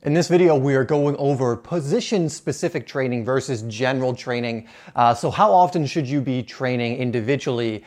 In this video, we are going over position-specific training versus general training. So how often should you be training individually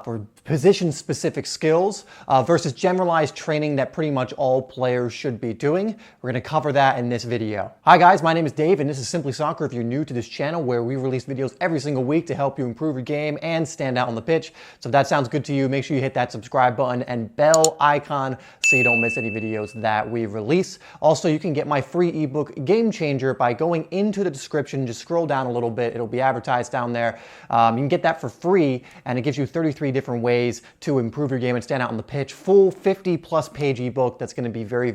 for position-specific skills versus generalized training that pretty much all players should be doing? We're going to cover that in this video. Hi guys, my name is Dave and this is Simplysoccer if you're new to this channel where we release videos every single week to help you improve your game and stand out on the pitch. So if that sounds good to you, make sure you hit that subscribe button and bell icon so you don't miss any videos that we release. Also, you can get my free ebook Game Changer by going into the description. Just scroll down a little bit. It'll be advertised down there. You can get that for free and it gives you 33 different ways to improve your game and stand out on the pitch. Full 50+ page ebook that's going to be very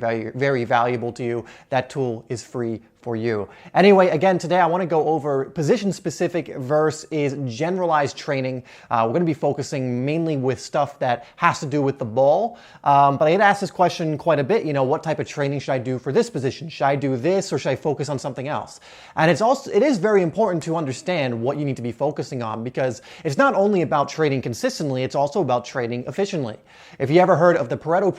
valuable to you. That tool is free for you. Anyway, again, today I want to go over position-specific versus generalized training. We're going to be focusing mainly with stuff that has to do with the ball. But I get asked this question quite a bit, what type of training should I do for this position? Should I do this or should I focus on something else? And it is very important to understand what you need to be focusing on because it's not only about training consistently, it's also about training efficiently. If you ever heard of the Pareto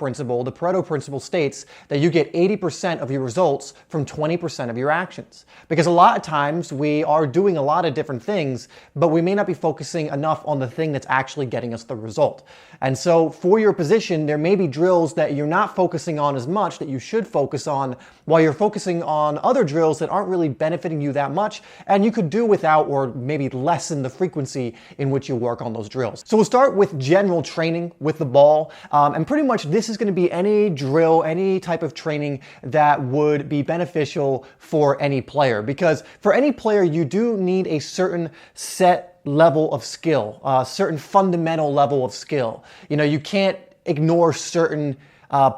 principle states that you get 80% of your results from 20% of your actions. Because a lot of times we are doing a lot of different things, but we may not be focusing enough on the thing that's actually getting us the result. And so for your position, there may be drills that you're not focusing on as much that you should focus on while you're focusing on other drills that aren't really benefiting you that much and you could do without or maybe lessen the frequency in which you work on those drills. So we'll start with general training with the ball. And pretty much this is going to be any drill, any type of training that would be beneficial for any player, because for any player you do need a certain set level of skill, a certain fundamental level of skill. You can't ignore certain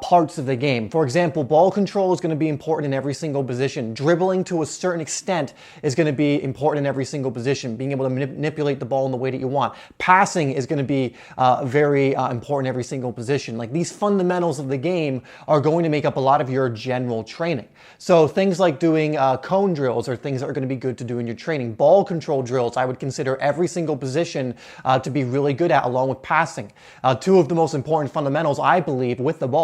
parts of the game. For example, ball control is going to be important in every single position. Dribbling to a certain extent is going to be important in every single position. Being able to manipulate the ball in the way that you want. Passing is going to be very important in every single position. Like these fundamentals of the game are going to make up a lot of your general training. So things like doing cone drills are things that are going to be good to do in your training. Ball control drills, I would consider every single position to be really good at, along with passing. Two of the most important fundamentals, I believe, with the ball.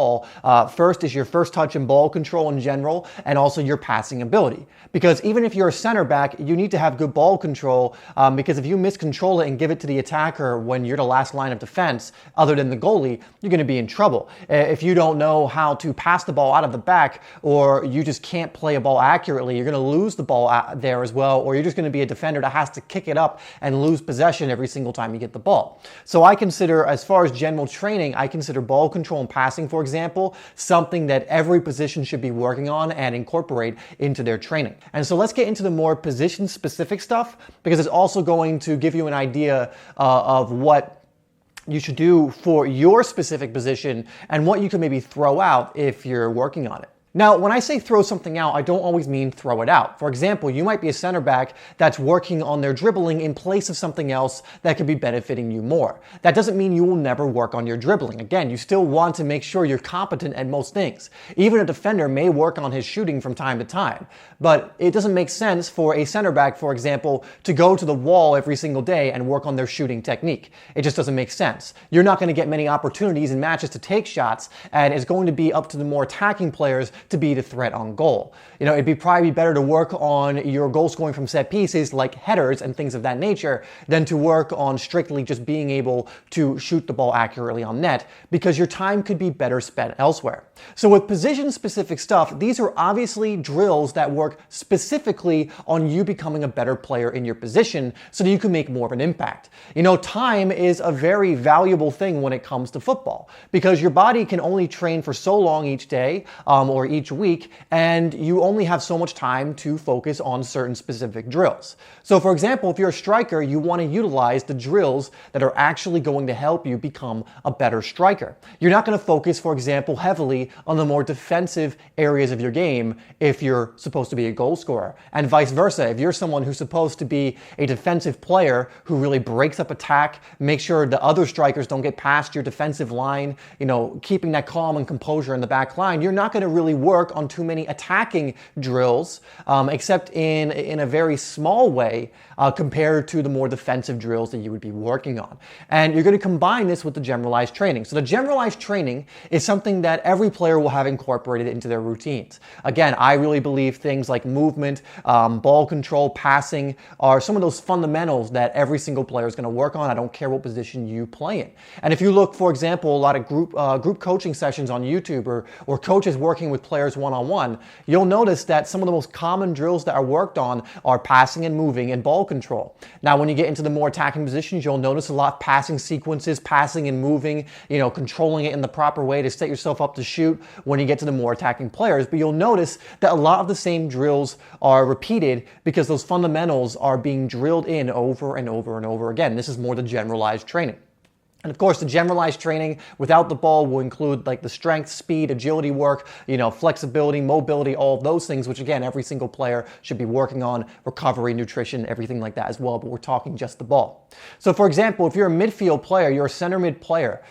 First is your first touch and ball control in general, and also your passing ability. Because even if you're a center back, you need to have good ball control because if you miscontrol it and give it to the attacker when you're the last line of defense, other than the goalie, you're going to be in trouble. If you don't know how to pass the ball out of the back, or you just can't play a ball accurately, you're going to lose the ball out there as well, or you're just going to be a defender that has to kick it up and lose possession every single time you get the ball. So I consider, as far as general training, I consider ball control and passing, for example, something that every position should be working on and incorporate into their training. And so let's get into the more position-specific stuff because it's also going to give you an idea of what you should do for your specific position and what you can maybe throw out if you're working on it. Now, when I say throw something out, I don't always mean throw it out. For example, you might be a center back that's working on their dribbling in place of something else that could be benefiting you more. That doesn't mean you will never work on your dribbling. Again, you still want to make sure you're competent at most things. Even a defender may work on his shooting from time to time, but it doesn't make sense for a center back, for example, to go to the wall every single day and work on their shooting technique. It just doesn't make sense. You're not going to get many opportunities in matches to take shots, and it's going to be up to the more attacking players to be the threat on goal. It'd probably be better to work on your goal scoring from set pieces like headers and things of that nature than to work on strictly just being able to shoot the ball accurately on net because your time could be better spent elsewhere. So with position-specific stuff, these are obviously drills that work specifically on you becoming a better player in your position so that you can make more of an impact. Time is a very valuable thing when it comes to football because your body can only train for so long each day or each week, and you only have so much time to focus on certain specific drills. So for example, if you're a striker, you want to utilize the drills that are actually going to help you become a better striker. You're not going to focus, for example, heavily on the more defensive areas of your game if you're supposed to be a goal scorer, and vice versa. If you're someone who's supposed to be a defensive player who really breaks up attack, make sure the other strikers don't get past your defensive line, keeping that calm and composure in the back line, you're not going to really work on too many attacking drills, except in a very small way compared to the more defensive drills that you would be working on. And you're going to combine this with the generalized training. So the generalized training is something that every player will have incorporated into their routines. Again, I really believe things like movement, ball control, passing are some of those fundamentals that every single player is going to work on. I don't care what position you play in. And if you look, for example, a lot of group coaching sessions on YouTube or coaches working with players one-on-one, you'll notice that some of the most common drills that are worked on are passing and moving and ball control. Now, when you get into the more attacking positions, you'll notice a lot of passing sequences, passing and moving, controlling it in the proper way to set yourself up to shoot when you get to the more attacking players. But you'll notice that a lot of the same drills are repeated because those fundamentals are being drilled in over and over and over again. This is more the generalized training. And of course, the generalized training without the ball will include like the strength, speed, agility work, flexibility, mobility, all of those things, which again, every single player should be working on, recovery, nutrition, everything like that as well, but we're talking just the ball. So for example, if you're a midfield player, you're a center mid player,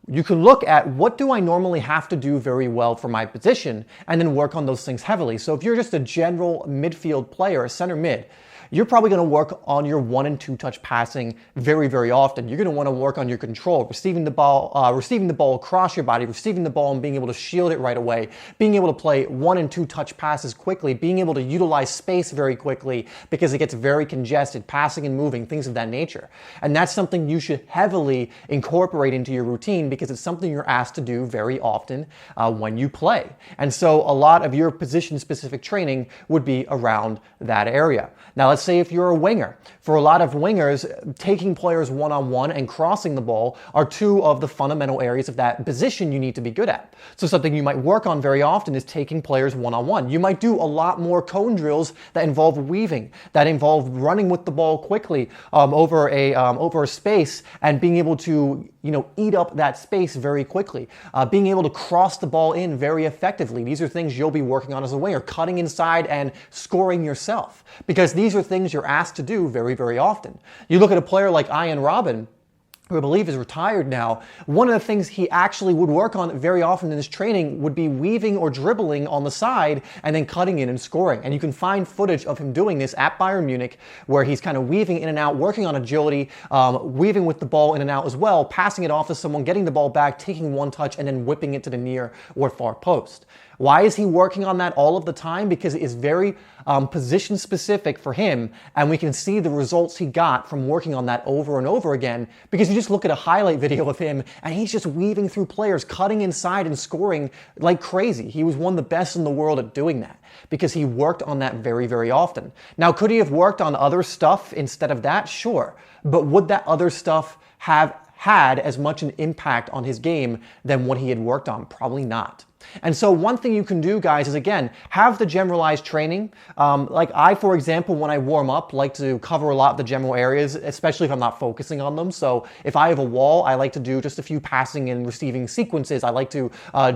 you can look at what do I normally have to do very well for my position and then work on those things heavily. So if you're just a general midfield player, a center mid, you're probably going to work on your 1 and 2 touch passing very, very often. You're going to want to work on your control, receiving the ball across your body, receiving the ball and being able to shield it right away, being able to play 1 and 2 touch passes quickly, being able to utilize space very quickly because it gets very congested, passing and moving, things of that nature. And that's something you should heavily incorporate into your routine because it's something you're asked to do very often when you play. And so a lot of your position-specific training would be around that area. Now, let's say if you're a winger. For a lot of wingers, taking players one-on-one and crossing the ball are two of the fundamental areas of that position you need to be good at. So something you might work on very often is taking players one-on-one. You might do a lot more cone drills that involve weaving, that involve running with the ball quickly over a space and being able to eat up that space very quickly, being able to cross the ball in very effectively. These are things you'll be working on as a winger, cutting inside and scoring yourself, because these are things you're asked to do very, very often. You look at a player like Ian Robin, who I believe is retired now. One of the things he actually would work on very often in his training would be weaving or dribbling on the side and then cutting in and scoring. And you can find footage of him doing this at Bayern Munich, where he's kind of weaving in and out, working on agility, weaving with the ball in and out as well, passing it off to someone, getting the ball back, taking one touch, and then whipping it to the near or far post. Why is he working on that all of the time? Because it is very position specific for him, and we can see the results he got from working on that over and over again, because you just look at a highlight video of him and he's just weaving through players, cutting inside and scoring like crazy. He was one of the best in the world at doing that because he worked on that very, very often. Now, could he have worked on other stuff instead of that? Sure. But would that other stuff have had as much an impact on his game than what he had worked on? Probably not. And so one thing you can do, guys, is again, have the generalized training. Like I, for example, when I warm up, like to cover a lot of the general areas, especially if I'm not focusing on them. So if I have a wall, I like to do just a few passing and receiving sequences. I like to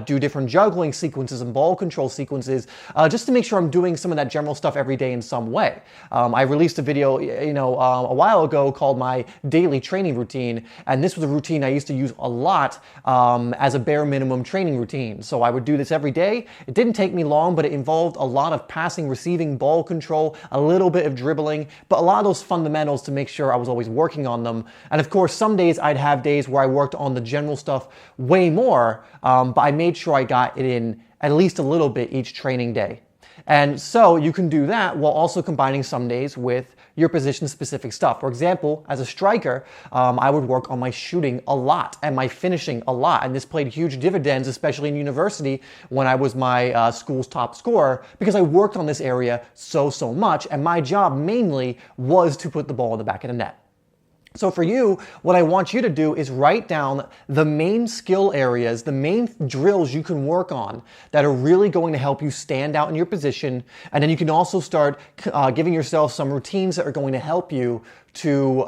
do different juggling sequences and ball control sequences, just to make sure I'm doing some of that general stuff every day in some way. I released a video, a while ago called my daily training routine, and this was a routine I used to use a lot as a bare minimum training routine. So I would do this every day. It didn't take me long, but it involved a lot of passing, receiving, ball control, a little bit of dribbling, but a lot of those fundamentals to make sure I was always working on them. And of course, some days I'd have days where I worked on the general stuff way more, but I made sure I got it in at least a little bit each training day. And so you can do that while also combining some days with your position-specific stuff. For example, as a striker, I would work on my shooting a lot and my finishing a lot. And this played huge dividends, especially in university when I was my school's top scorer, because I worked on this area so much. And my job mainly was to put the ball in the back of the net. So for you, what I want you to do is write down the main skill areas, the main drills you can work on that are really going to help you stand out in your position. And then you can also start giving yourself some routines that are going to help you to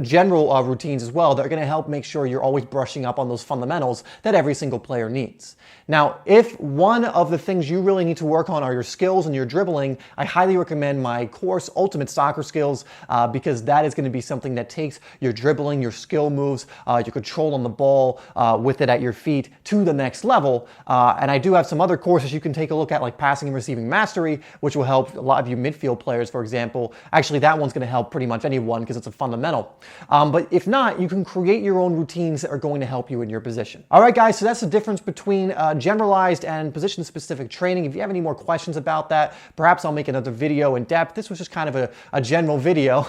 general routines as well that are going to help make sure you're always brushing up on those fundamentals that every single player needs. Now, if one of the things you really need to work on are your skills and your dribbling, I highly recommend my course, Ultimate Soccer Skills, because that is going to be something that takes takes your dribbling, your skill moves, your control on the ball with it at your feet to the next level. And I do have some other courses you can take a look at, like passing and receiving mastery, which will help a lot of you midfield players, for example. Actually, that one's going to help pretty much anyone because it's a fundamental. But if not, you can create your own routines that are going to help you in your position. All right, guys, so that's the difference between generalized and position-specific training. If you have any more questions about that, perhaps I'll make another video in depth. This was just kind of a general video,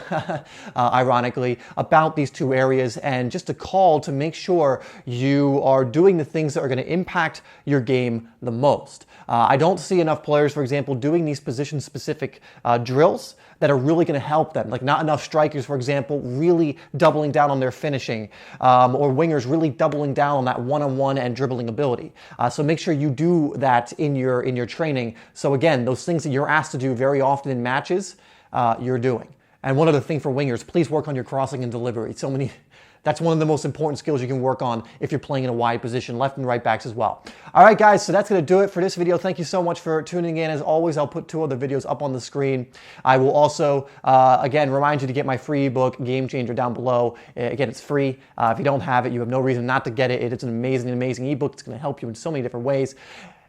ironically, about these two areas, and just a call to make sure you are doing the things that are going to impact your game the most. I don't see enough players, for example, doing these position-specific drills that are really going to help them. Like not enough strikers, for example, really doubling down on their finishing, or wingers really doubling down on that one-on-one and dribbling ability. So make sure you do that in your training. So again, those things that you're asked to do very often in matches, you're doing. And one other thing for wingers, please work on your crossing and delivery. That's one of the most important skills you can work on if you're playing in a wide position, left and right backs as well. All right, guys, so that's going to do it for this video. Thank you so much for tuning in. As always, I'll put 2 other videos up on the screen. I will also, again, remind you to get my free ebook, Game Changer, down below. Again, it's free. If you don't have it, you have no reason not to get it. It's an amazing, amazing ebook. It's going to help you in so many different ways.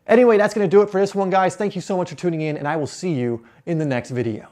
Anyway, that's going to do it for this one, guys. Thank you so much for tuning in, and I will see you in the next video.